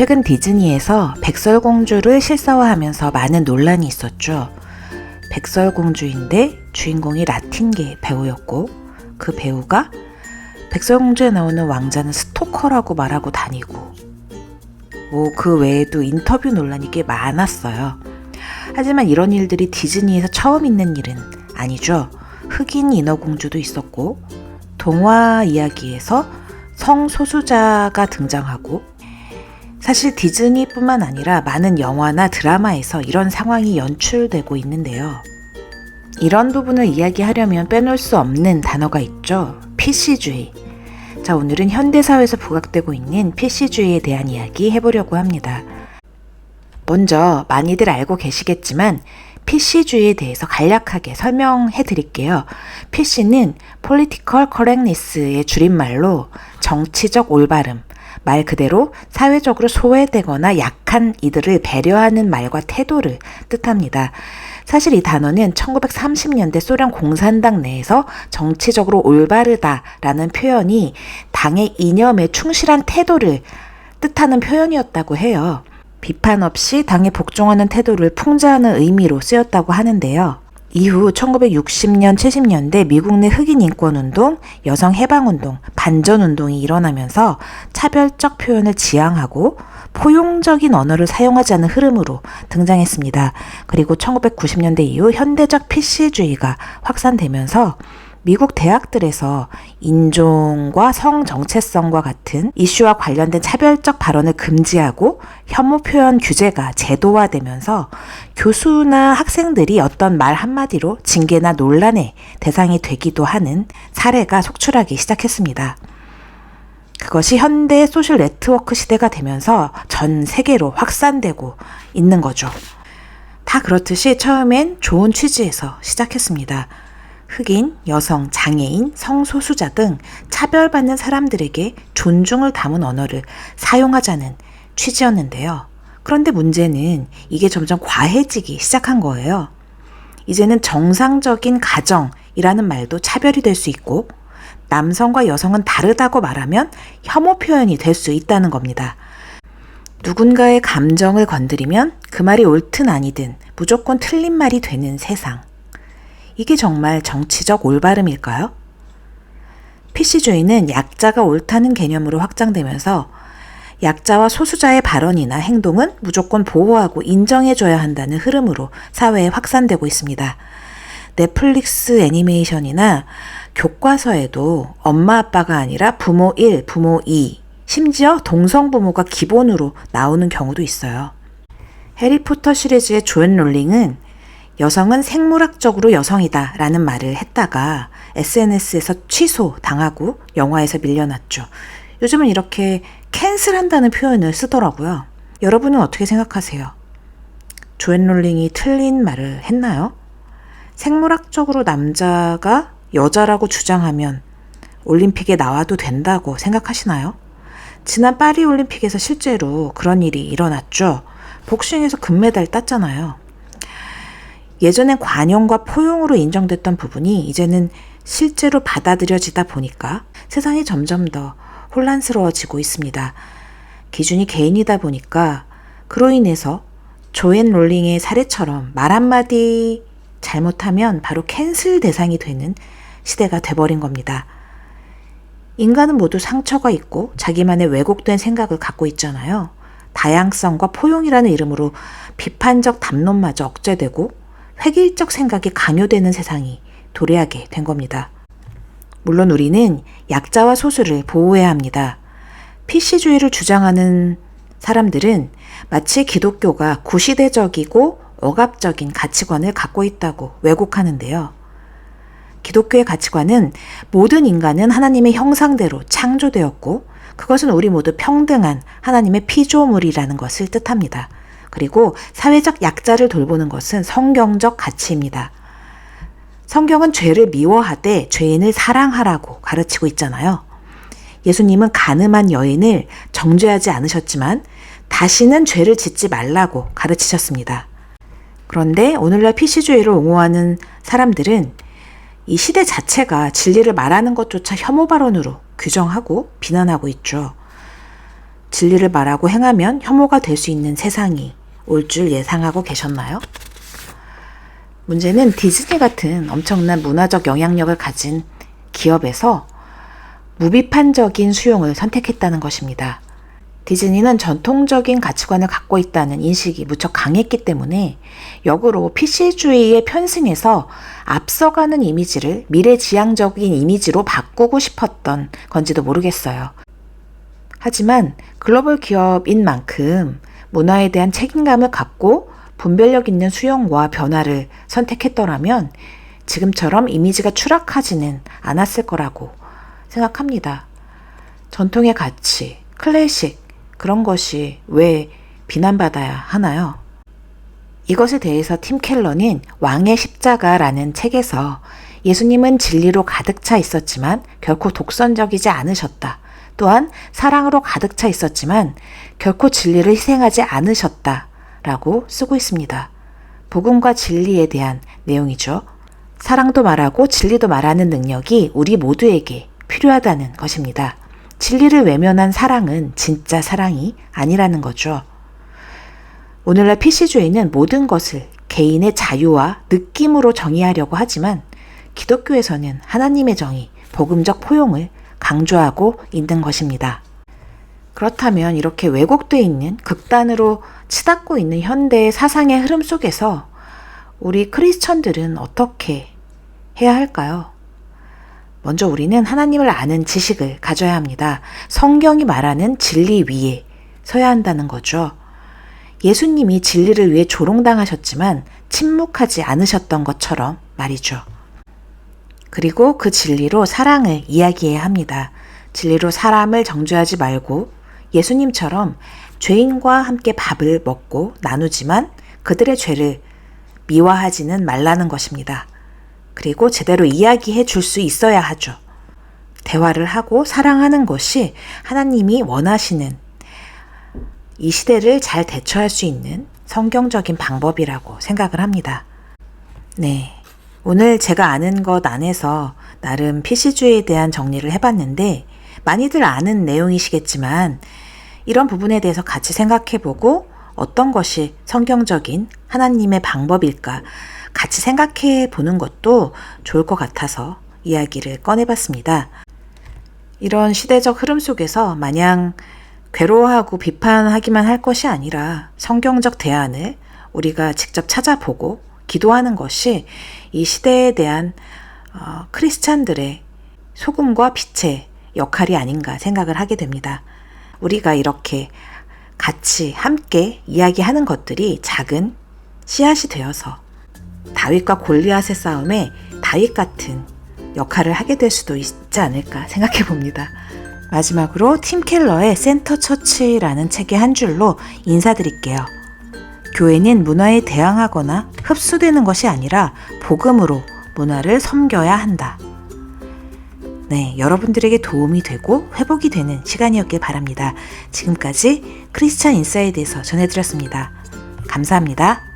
최근 디즈니에서 백설공주를 실사화하면서 많은 논란이 있었죠. 백설공주인데 주인공이 라틴계 배우였고 그 배우가 백설공주에 나오는 왕자는 스토커라고 말하고 다니고 그 외에도 인터뷰 논란이 꽤 많았어요. 하지만 이런 일들이 디즈니에서 처음 있는 일은 아니죠. 흑인 인어공주도 있었고 동화 이야기에서 성소수자가 등장하고 사실 디즈니뿐만 아니라 많은 영화나 드라마에서 이런 상황이 연출되고 있는데요. 이런 부분을 이야기하려면 빼놓을 수 없는 단어가 있죠. PC주의. 자, 오늘은 현대사회에서 부각되고 있는 PC주의에 대한 이야기 해보려고 합니다. 먼저 많이들 알고 계시겠지만 PC주의에 대해서 간략하게 설명해 드릴게요. PC는 Political Correctness의 줄임말로 정치적 올바름, 말 그대로 사회적으로 소외되거나 약한 이들을 배려하는 말과 태도를 뜻합니다. 사실 이 단어는 1930년대 소련 공산당 내에서 정치적으로 올바르다라는 표현이 당의 이념에 충실한 태도를 뜻하는 표현이었다고 해요. 비판 없이 당에 복종하는 태도를 풍자하는 의미로 쓰였다고 하는데요. 이후 1960년, 70년대 미국 내 흑인 인권운동, 여성 해방운동, 반전운동이 일어나면서 차별적 표현을 지향하고 포용적인 언어를 사용하지 않는 흐름으로 등장했습니다. 그리고 1990년대 이후 현대적 PC주의가 확산되면서 미국 대학들에서 인종과 성 정체성과 같은 이슈와 관련된 차별적 발언을 금지하고 혐오 표현 규제가 제도화되면서 교수나 학생들이 어떤 말 한마디로 징계나 논란의 대상이 되기도 하는 사례가 속출하기 시작했습니다. 그것이 현대 소셜 네트워크 시대가 되면서 전 세계로 확산되고 있는 거죠. 다 그렇듯이 처음엔 좋은 취지에서 시작했습니다. 흑인, 여성, 장애인, 성소수자 등 차별받는 사람들에게 존중을 담은 언어를 사용하자는 취지였는데요. 그런데 문제는 이게 점점 과해지기 시작한 거예요. 이제는 정상적인 가정이라는 말도 차별이 될 수 있고 남성과 여성은 다르다고 말하면 혐오 표현이 될 수 있다는 겁니다. 누군가의 감정을 건드리면 그 말이 옳든 아니든 무조건 틀린 말이 되는 세상. 이게 정말 정치적 올바름일까요? PC주의는 약자가 옳다는 개념으로 확장되면서 약자와 소수자의 발언이나 행동은 무조건 보호하고 인정해줘야 한다는 흐름으로 사회에 확산되고 있습니다. 넷플릭스 애니메이션이나 교과서에도 엄마 아빠가 아니라 부모 1, 부모 2, 심지어 동성부모가 기본으로 나오는 경우도 있어요. 해리포터 시리즈의 조앤 롤링은 여성은 생물학적으로 여성이다 라는 말을 했다가 SNS에서 취소당하고 영화에서 밀려났죠. 요즘은 이렇게 캔슬한다는 표현을 쓰더라고요. 여러분은 어떻게 생각하세요? 조앤 롤링이 틀린 말을 했나요? 생물학적으로 남자가 여자라고 주장하면 올림픽에 나와도 된다고 생각하시나요? 지난 파리 올림픽에서 실제로 그런 일이 일어났죠. 복싱에서 금메달 땄잖아요. 예전엔 관용과 포용으로 인정됐던 부분이 이제는 실제로 받아들여지다 보니까 세상이 점점 더 혼란스러워지고 있습니다. 기준이 개인이다 보니까 그로 인해서 조앤 롤링의 사례처럼 말 한마디 잘못하면 바로 캔슬 대상이 되는 시대가 돼버린 겁니다. 인간은 모두 상처가 있고 자기만의 왜곡된 생각을 갖고 있잖아요. 다양성과 포용이라는 이름으로 비판적 담론마저 억제되고 획일적 생각이 강요되는 세상이 도래하게 된 겁니다. 물론 우리는 약자와 소수를 보호해야 합니다. PC주의를 주장하는 사람들은 마치 기독교가 구시대적이고 억압적인 가치관을 갖고 있다고 왜곡하는데요. 기독교의 가치관은 모든 인간은 하나님의 형상대로 창조되었고 그것은 우리 모두 평등한 하나님의 피조물이라는 것을 뜻합니다. 그리고 사회적 약자를 돌보는 것은 성경적 가치입니다. 성경은 죄를 미워하되 죄인을 사랑하라고 가르치고 있잖아요. 예수님은 가늠한 여인을 정죄하지 않으셨지만 다시는 죄를 짓지 말라고 가르치셨습니다. 그런데 오늘날 PC주의를 옹호하는 사람들은 이 시대 자체가 진리를 말하는 것조차 혐오 발언으로 규정하고 비난하고 있죠. 진리를 말하고 행하면 혐오가 될 수 있는 세상이 올 줄 예상하고 계셨나요? 문제는 디즈니 같은 엄청난 문화적 영향력을 가진 기업에서 무비판적인 수용을 선택했다는 것입니다. 디즈니는 전통적인 가치관을 갖고 있다는 인식이 무척 강했기 때문에 역으로 PC주의에 편승해서 앞서가는 이미지를 미래지향적인 이미지로 바꾸고 싶었던 건지도 모르겠어요. 하지만 글로벌 기업인 만큼 문화에 대한 책임감을 갖고 분별력 있는 수용과 변화를 선택했더라면 지금처럼 이미지가 추락하지는 않았을 거라고 생각합니다. 전통의 가치, 클래식, 그런 것이 왜 비난받아야 하나요? 이것에 대해서 팀 켈러는 왕의 십자가라는 책에서 예수님은 진리로 가득 차 있었지만 결코 독선적이지 않으셨다. 또한 사랑으로 가득 차 있었지만 결코 진리를 희생하지 않으셨다. 라고 쓰고 있습니다. 복음과 진리에 대한 내용이죠. 사랑도 말하고 진리도 말하는 능력이 우리 모두에게 필요하다는 것입니다. 진리를 외면한 사랑은 진짜 사랑이 아니라는 거죠. 오늘날 PC주의는 모든 것을 개인의 자유와 느낌으로 정의하려고 하지만 기독교에서는 하나님의 정의, 복음적 포용을 강조하고 있는 것입니다. 그렇다면 이렇게 왜곡되어 있는 극단으로 치닫고 있는 현대의 사상의 흐름 속에서 우리 크리스천들은 어떻게 해야 할까요? 먼저 우리는 하나님을 아는 지식을 가져야 합니다. 성경이 말하는 진리 위에 서야 한다는 거죠. 예수님이 진리를 위해 조롱당하셨지만 침묵하지 않으셨던 것처럼 말이죠. 그리고 그 진리로 사랑을 이야기해야 합니다. 진리로 사람을 정죄하지 말고 예수님처럼 죄인과 함께 밥을 먹고 나누지만 그들의 죄를 미화하지는 말라는 것입니다. 그리고 제대로 이야기해 줄 수 있어야 하죠. 대화를 하고 사랑하는 것이 하나님이 원하시는 이 시대를 잘 대처할 수 있는 성경적인 방법이라고 생각을 합니다. 네, 오늘 제가 아는 것 안에서 나름 PC주의에 대한 정리를 해봤는데 많이들 아는 내용이시겠지만 이런 부분에 대해서 같이 생각해보고 어떤 것이 성경적인 하나님의 방법일까 같이 생각해 보는 것도 좋을 것 같아서 이야기를 꺼내봤습니다. 이런 시대적 흐름 속에서 마냥 괴로워하고 비판하기만 할 것이 아니라 성경적 대안을 우리가 직접 찾아보고 기도하는 것이 이 시대에 대한 크리스찬들의 소금과 빛의 역할이 아닌가 생각을 하게 됩니다. 우리가 이렇게 같이 함께 이야기하는 것들이 작은 씨앗이 되어서 다윗과 골리앗의 싸움에 다윗 같은 역할을 하게 될 수도 있지 않을까 생각해 봅니다. 마지막으로 팀 켈러의 센터 처치라는 책의 한 줄로 인사드릴게요. 교회는 문화에 대항하거나 흡수되는 것이 아니라 복음으로 문화를 섬겨야 한다. 네, 여러분들에게 도움이 되고 회복이 되는 시간이었길 바랍니다. 지금까지 크리스찬 인사이드에서 전해드렸습니다. 감사합니다.